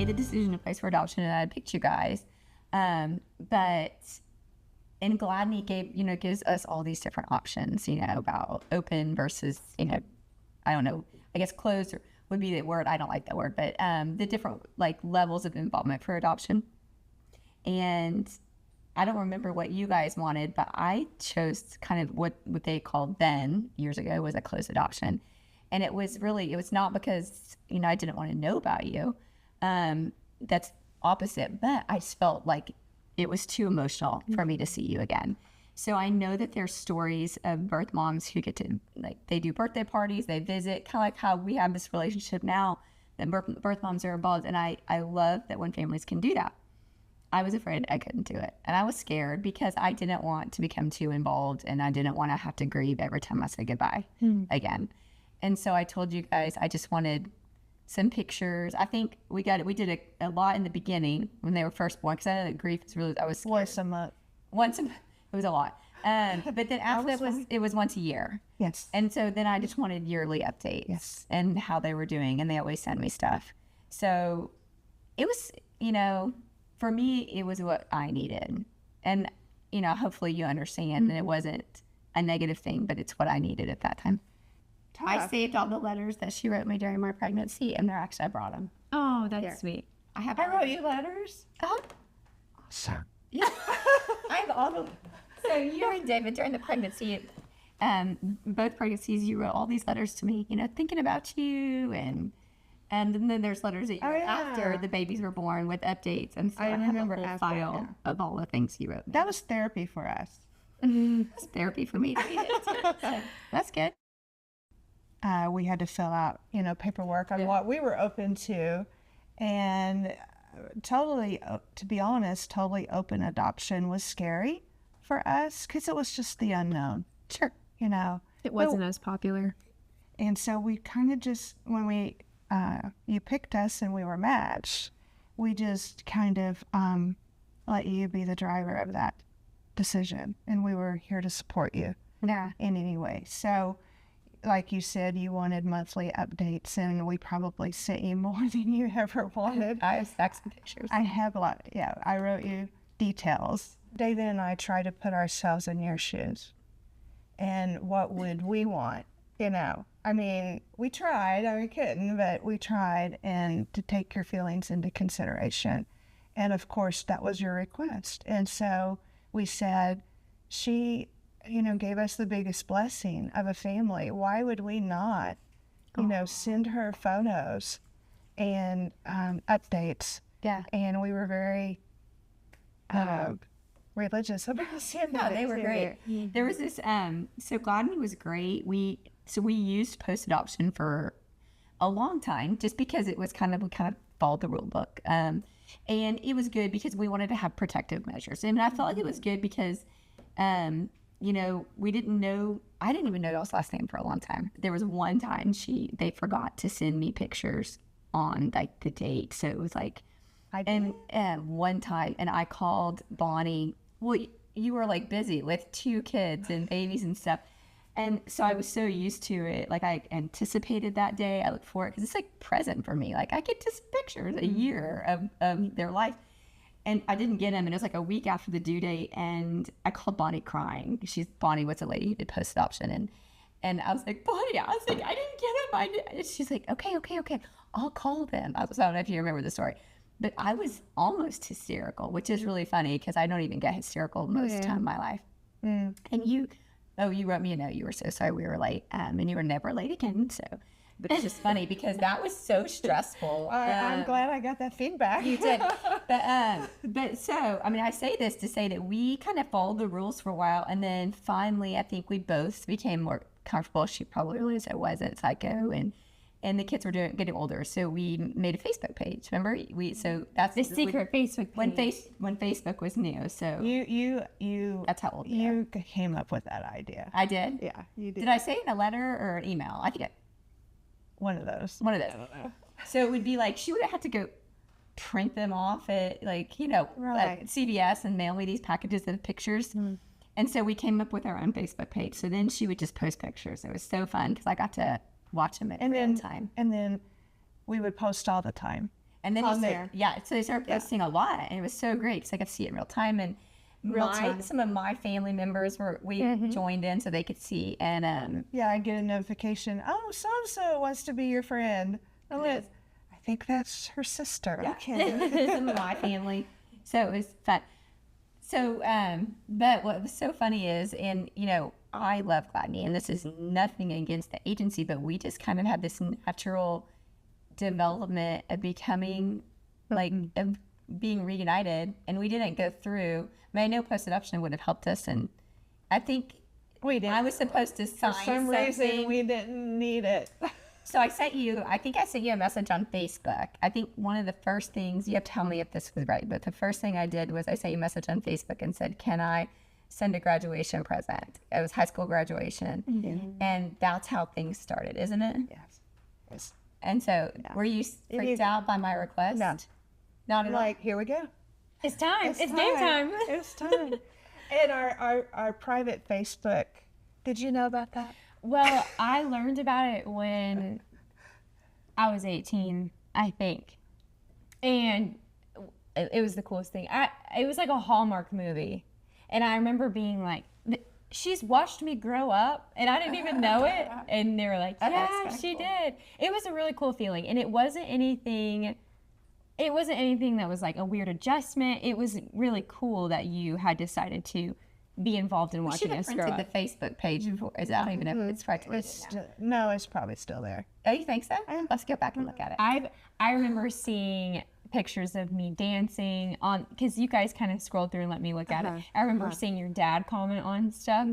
made the decision to place for adoption, and I picked you guys. But and Gladney gives us all these different options, about open versus, I don't know, I guess closed would be the word. I don't like that word, but the different levels of involvement for adoption. And I don't remember what you guys wanted, but I chose kind of what they called then years ago was a closed adoption. And it was not because, I didn't want to know about you. That's opposite, but I just felt like it was too emotional for me to see you again. So I know that there's stories of birth moms who get to, they do birthday parties, they visit, kind of like how we have this relationship now that birth moms are involved. And I love that when families can do that. I was afraid I couldn't do it. And I was scared because I didn't want to become too involved, and I didn't want to have to grieve every time I said goodbye again. And so I told you guys I just wanted some pictures. I think we did a lot in the beginning when they were first born, because I know that grief is really, I was scared. Once a month. It was a lot. But then after that it was once a year. Yes. And so then I just wanted yearly updates and how they were doing, and they always send me stuff. So it was, for me, it was what I needed. And, hopefully you understand that it wasn't a negative thing, but it's what I needed at that time. Tough. I saved all the letters that she wrote me during my pregnancy, and I brought them. Oh, that's sweet. I wrote you letters. Awesome. Yeah. I have all the. So you and David during the pregnancy, both pregnancies, you wrote all these letters to me, thinking about you, and then there's letters that you wrote after the babies were born with updates, and so I remember a whole file of all the things you wrote. That was therapy for us. It's therapy for me to read it too. So that's good. We had to fill out, paperwork on what we were open to, and totally, to be honest, totally open adoption was scary for us because it was just the unknown. Sure. It wasn't as popular. And so we kind of just, when you picked us and we were matched, we just kind of let you be the driver of that decision. And we were here to support you in any way. So like you said, you wanted monthly updates, and we probably sent you more than you ever wanted. I have stacks of pictures. I have a lot. Yeah, I wrote you details. David and I try to put ourselves in your shoes. And what would we want? I mean, we tried. We couldn't, but we tried, and to take your feelings into consideration. And of course, that was your request. And so we said, she gave us the biggest blessing of a family. Why would we not, send her photos and updates? Yeah. And we were very religious about sending No, they were great. There was this, so Gladney was great. We used post-adoption for a long time just because we kind of followed the rule book. And it was good because we wanted to have protective measures. And I felt like it was good because, we didn't know, I didn't even know y'all's last name for a long time. There was one time they forgot to send me pictures on the date. So it was one time, and I called Bonnie. Well, you were busy with 2 kids and babies and stuff. And so I was so used to it. I anticipated that day. I looked for it because it's present for me. I get to see pictures a year of their life. And I didn't get them, and it was a week after the due date, and I called Bonnie crying. Bonnie was a lady who did post-adoption, and I was like, Bonnie, I didn't get them. She's like, okay, I'll call them. I don't know if you remember the story, but I was almost hysterical, which is really funny because I don't even get hysterical most of the time in my life. And you wrote me a note. You were so sorry we were late, and you were never late again, so... But it's just funny because that was so stressful. I'm glad I got that feedback. You did. But so, I say this to say that we kind of followed the rules for a while. And then finally, I think we both became more comfortable. She probably realized I wasn't psycho. And the kids were getting older. So we made a Facebook page. Remember? So that's the secret Facebook page. When Facebook was new. So you that's how old you came up with that idea. I did? Yeah, you did. Did I say it in a letter or an email? I think one of those. I don't know. So it would be she would have had to go print them off at CVS and mail me these packages of pictures. And so we came up with our own Facebook page. So then she would just post pictures. It was so fun because I got to watch them at real time. And then we would post all the time. And then On there. so they started posting a lot, and it was so great because I could see it in real time. And some of my family members joined in so they could see. And yeah, I get a notification. Oh, so and so wants to be your friend. I think that's her sister. Yeah. Okay. Some of my family. So it was fun. So, but what was so funny is, and I love Gladney, and this is nothing against the agency, but we just kind of had this natural development of becoming of being reunited, and we didn't go through. I know post-adoption would have helped us, and I think we did. I was supposed to sign For some reason we didn't need it. So I sent you a message on Facebook. I think one of the first things, you have to tell me if this was right, but the first thing I did was I sent you a message on Facebook and said, can I send a graduation present? It was high school graduation. Mm-hmm. And that's how things started, isn't it? Yes. And so were you freaked out by my request? No. Not at all? Like, here we go. It's time. It's game time. It's time. And our private Facebook, did you know about that? Well, I learned about it when I was 18, I think. And it was the coolest thing. It was like a Hallmark movie. And I remember being like, she's watched me grow up, and I didn't even know it. And they were like, yeah, she did. It was a really cool feeling. And it wasn't anything that was like a weird adjustment. It was really cool that you had decided to be involved in watching us grow up. Printed the Facebook page. I don't even know if it's probably no, it's probably still there. Oh, you think so? Let's go back and look at it. I remember seeing pictures of me dancing on, because you guys kind of scrolled through and let me look at it. I remember seeing your dad comment on stuff.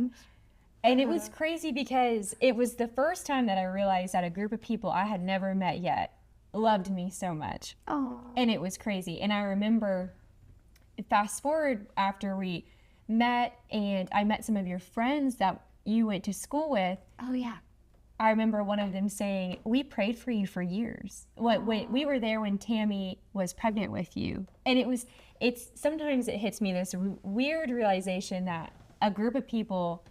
And it was crazy because it was the first time that I realized that a group of people I had never met yet loved me so much. Oh. And it was crazy. And I remember, fast forward after we met and I met some of your friends that you went to school with. Oh, yeah. I remember one of them saying, we prayed for you for years. When we were there when Tammy was pregnant with you. And sometimes it hits me this weird realization that a group of people,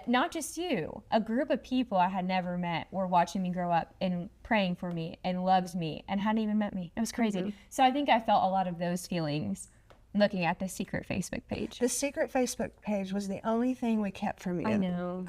not just you, a group of people I had never met were watching me grow up and praying for me and loved me and hadn't even met me. It was crazy. Mm-hmm. So I think I felt a lot of those feelings looking at the secret Facebook page. The secret Facebook page was the only thing we kept from you. I know.